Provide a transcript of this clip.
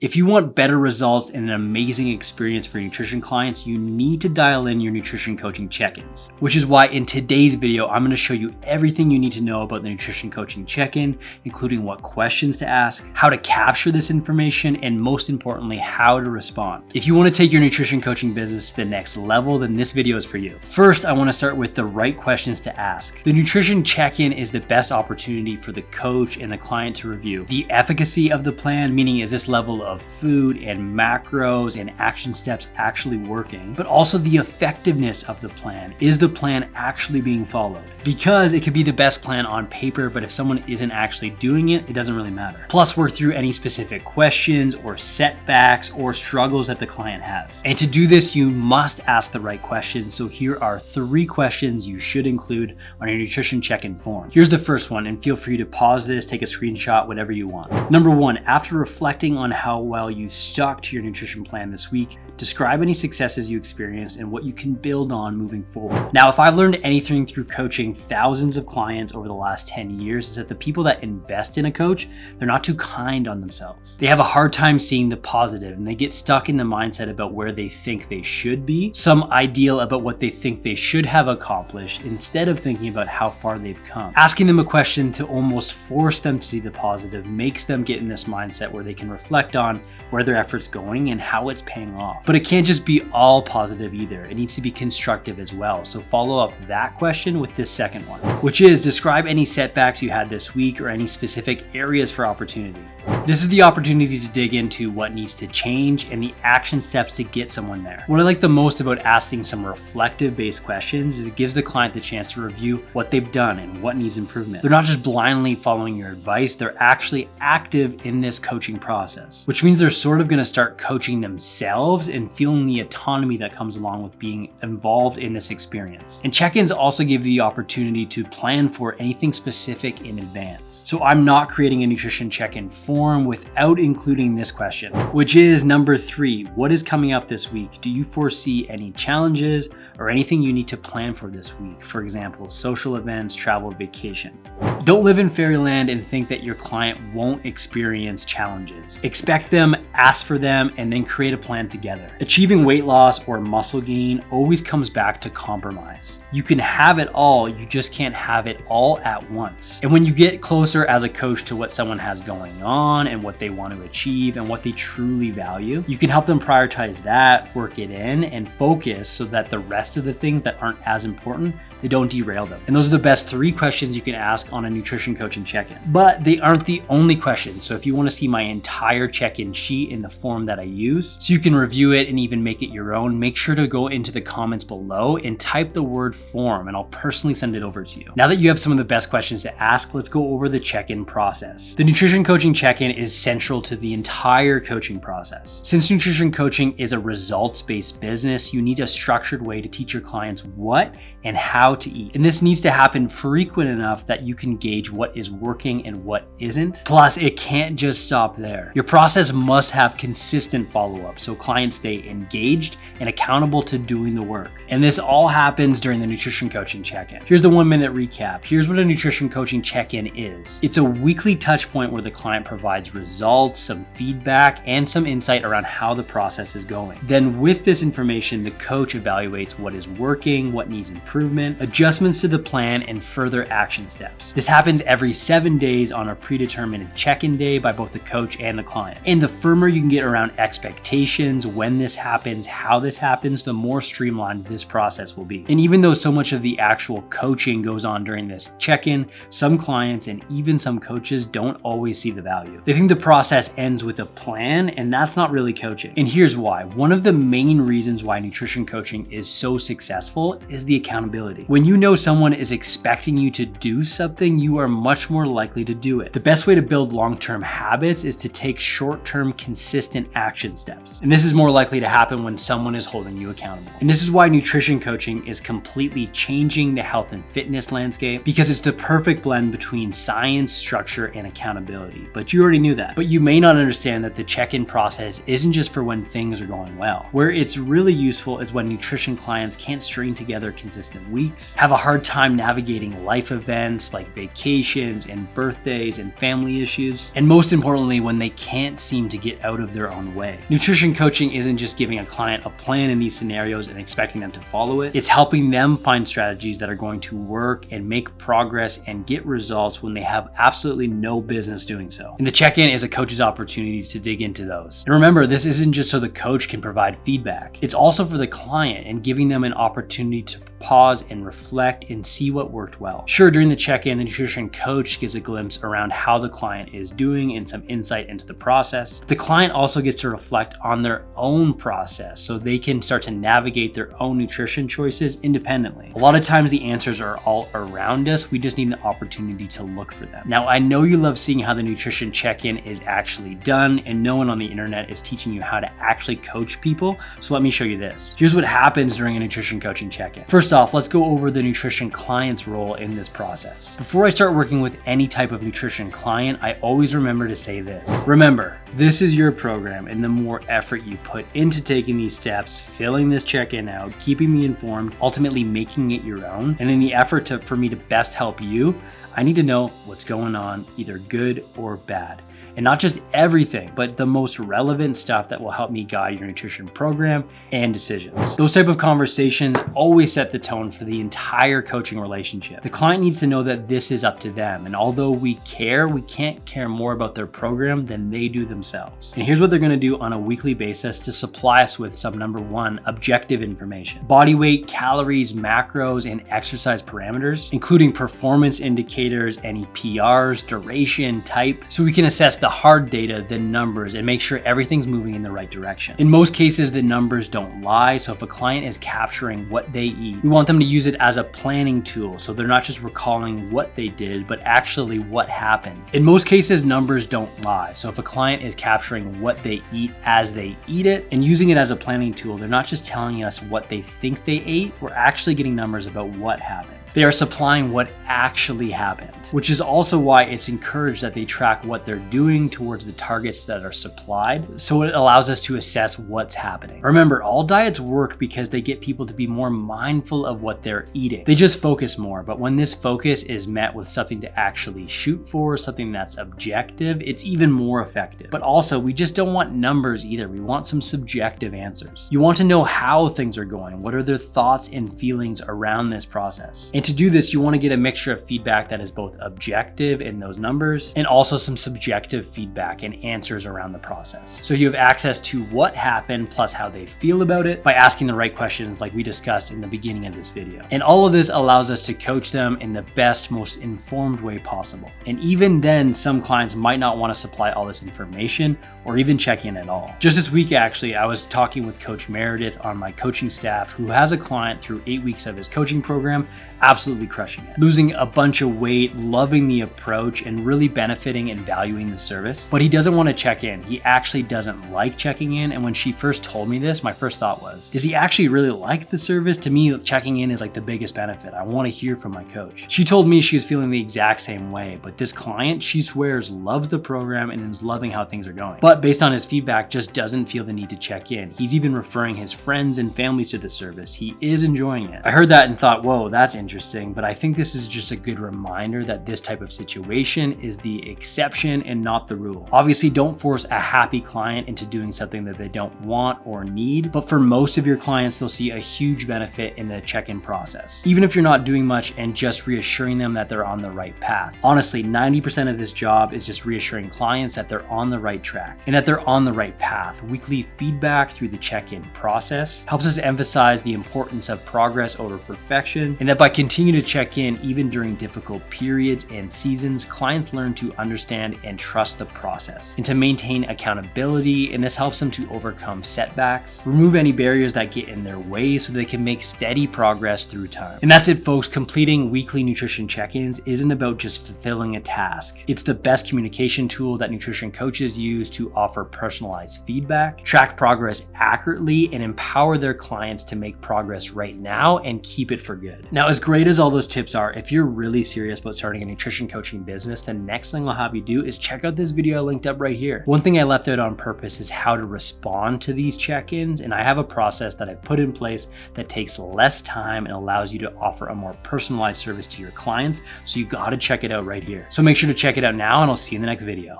If you want better results and an amazing experience for nutrition clients, you need to dial in your nutrition coaching check-ins, which is why in today's video, I'm going to show you everything you need to know about the nutrition coaching check-in, including what questions to ask, how to capture this information, and most importantly, how to respond. If you want to take your nutrition coaching business to the next level, then this video is for you. First, I want to start with the right questions to ask. The nutrition check-in is the best opportunity for the coach and the client to review the efficacy of the plan, meaning is this level of food and macros and action steps actually working, but also the effectiveness of the plan. Is the plan actually being followed? Because it could be the best plan on paper, but if someone isn't actually doing it, it doesn't really matter. Plus, work through any specific questions or setbacks or struggles that the client has. And to do this, you must ask the right questions. So here are 3 questions you should include on your nutrition check-in form. Here's the first one, and feel free to pause this, take a screenshot, whatever you want. Number 1, after reflecting on how well you stuck to your nutrition plan this week, describe any successes you experienced and what you can build on moving forward. Now, if I've learned anything through coaching thousands of clients over the last 10 years, is that the people that invest in a coach, they're not too kind on themselves. They have a hard time seeing the positive, and they get stuck in the mindset about where they think they should be, some ideal about what they think they should have accomplished, instead of thinking about how far they've come. Asking them a question to almost force them to see the positive makes them get in this mindset where they can reflect on where their effort's going and how it's paying off. But it can't just be all positive either. It needs to be constructive as well. So follow up that question with this second one, which is describe any setbacks you had this week or any specific areas for opportunity. This is the opportunity to dig into what needs to change and the action steps to get someone there. What I like the most about asking some reflective based questions is it gives the client the chance to review what they've done and what needs improvement. They're not just blindly following your advice, they're actually active in this coaching process, which means they're sort of going to start coaching themselves and feeling the autonomy that comes along with being involved in this experience. And check-ins also give you the opportunity to plan for anything specific in advance. So I'm not creating a nutrition check-in form without including this question, which is number 3. What is coming up this week? Do you foresee any challenges or anything you need to plan for this week? For example, social events, travel, vacation. Don't live in fairyland and think that your client won't experience challenges. Expect them, ask for them, and then create a plan together. Achieving weight loss or muscle gain always comes back to compromise. You can have it all, you just can't have it all at once. And when you get closer as a coach to what someone has going on and what they want to achieve and what they truly value, you can help them prioritize that, work it in, and focus so that the rest of the things that aren't as important, they don't derail them. And those are the best 3 questions you can ask on a nutrition coaching check-in. But they aren't the only questions. So if you want to see my entire check-in sheet in the form that I use, so you can review it and even make it your own, make sure to go into the comments below and type the word form, and I'll personally send it over to you. Now that you have some of the best questions to ask, let's go over the check-in process. The nutrition coaching check-in is central to the entire coaching process. Since nutrition coaching is a results-based business, you need a structured way to teach your clients what and how to eat. And this needs to happen frequent enough that you can gauge what is working and what isn't. Plus, it can't just stop there. Your process must have consistent follow-up so clients stay engaged and accountable to doing the work. And this all happens during the nutrition coaching check-in. Here's the 1-minute recap. Here's what a nutrition coaching check-in is. It's a weekly touch point where the client provides results, some feedback, and some insight around how the process is going. Then with this information, the coach evaluates what is working, what needs improvement, adjustments to the plan, and further action steps. This happens every 7 days on a predetermined check-in day by both the coach and the client. And the firmer you can get around expectations, when this happens, how this happens, the more streamlined this process will be. And even though so much of the actual coaching goes on during this check-in, some clients and even some coaches don't always see the value. They think the process ends with a plan, and that's not really coaching. And here's why. One of the main reasons why nutrition coaching is so successful is the accountability. When you know someone is expecting you to do something, you are much more likely to do it. The best way to build long-term habits is to take short-term consistent action steps. And this is more likely to happen when someone is holding you accountable. And this is why nutrition coaching is completely changing the health and fitness landscape, because it's the perfect blend between science, structure, and accountability. But you already knew that. But you may not understand that the check-in process isn't just for when things are going well. Where it's really useful is when nutrition clients can't string together consistent inconsistent weeks, have a hard time navigating life events like vacations and birthdays and family issues, and most importantly, when they can't seem to get out of their own way. Nutrition coaching isn't just giving a client a plan in these scenarios and expecting them to follow it. It's helping them find strategies that are going to work and make progress and get results when they have absolutely no business doing so. And the check-in is a coach's opportunity to dig into those. And remember, this isn't just so the coach can provide feedback. It's also for the client and giving them an opportunity to pause and reflect and see what worked well. Sure, during the check-in, the nutrition coach gives a glimpse around how the client is doing and some insight into the process. The client also gets to reflect on their own process so they can start to navigate their own nutrition choices independently. A lot of times the answers are all around us. We just need the opportunity to look for them. Now, I know you love seeing how the nutrition check-in is actually done, and no one on the internet is teaching you how to actually coach people. So let me show you this. Here's what happens during a nutrition coaching check-in. First off, let's go over the nutrition client's role in this process. Before I start working with any type of nutrition client, I always remember to say this. Remember, this is your program, and the more effort you put into taking these steps, filling this check-in out, keeping me informed, ultimately making it your own, and in the effort for me to best help you, I need to know what's going on, either good or bad. And not just everything, but the most relevant stuff that will help me guide your nutrition program and decisions. Those type of conversations always set the tone for the entire coaching relationship. The client needs to know that this is up to them. And although we can't care more about their program than they do themselves. And here's what they're gonna do on a weekly basis to supply us with some number one, objective information. Body weight, calories, macros, and exercise parameters, including performance indicators, any PRs, duration, type, so we can assess the hard data, the numbers, and make sure everything's moving in the right direction. In most cases, the numbers don't lie, so if a client is capturing what they eat, we want them to use it as a planning tool, so they're not just recalling what they did, but actually what happened. In most cases, numbers don't lie, so if a client is capturing what they eat as they eat it and using it as a planning tool, they're not just telling us what they think they ate, we're actually getting numbers about what happened. They are supplying what actually happened, which is also why it's encouraged that they track what they're doing towards the targets that are supplied, so it allows us to assess what's happening. Remember, all diets work because they get people to be more mindful of what they're eating. They just focus more, but when this focus is met with something to actually shoot for, something that's objective, it's even more effective. But also, we just don't want numbers either. We want some subjective answers. You want to know how things are going. What are their thoughts and feelings around this process? And to do this, you want to get a mixture of feedback that is both objective in those numbers and also some subjective feedback and answers around the process. So you have access to what happened plus how they feel about it by asking the right questions like we discussed in the beginning of this video. And all of this allows us to coach them in the best, most informed way possible. And even then, some clients might not want to supply all this information or even check in at all. Just this week, actually, I was talking with Coach Meredith on my coaching staff who has a client through 8 weeks of his coaching program, absolutely crushing it, losing a bunch of weight, loving the approach, and really benefiting and valuing the service. But he doesn't want to check in. He actually doesn't like checking in. And when she first told me this, my first thought was, does he actually really like the service? To me, checking in is like the biggest benefit. I want to hear from my coach. She told me she was feeling the exact same way, but this client, she swears, loves the program and is loving how things are going. But based on his feedback, just doesn't feel the need to check in. He's even referring his friends and families to the service. He is enjoying it. I heard that and thought, whoa, that's interesting, but I think this is just a good reminder that this type of situation is the exception and not the rule. Obviously, don't force a happy client into doing something that they don't want or need, but for most of your clients, they'll see a huge benefit in the check-in process. Even if you're not doing much and just reassuring them that they're on the right path. Honestly, 90% of this job is just reassuring clients that they're on the right track and that they're on the right path. Weekly feedback through the check-in process helps us emphasize the importance of progress over perfection, and that by continuing to check in even during difficult periods and seasons, clients learn to understand and trust the process and to maintain accountability, and this helps them to overcome setbacks, remove any barriers that get in their way so they can make steady progress through time. And that's it, folks. Completing weekly nutrition check-ins isn't about just fulfilling a task. It's the best communication tool that nutrition coaches use to offer personalized feedback, track progress accurately, and empower their clients to make progress right now and keep it for good. Now, as great great as all those tips are, if you're really serious about starting a nutrition coaching business, the next thing I'll have you do is check out this video I linked up right here. One thing I left out on purpose is how to respond to these check-ins, and I have a process that I've put in place that takes less time and allows you to offer a more personalized service to your clients. So you gotta check it out right here. So make sure to check it out now, and I'll see you in the next video.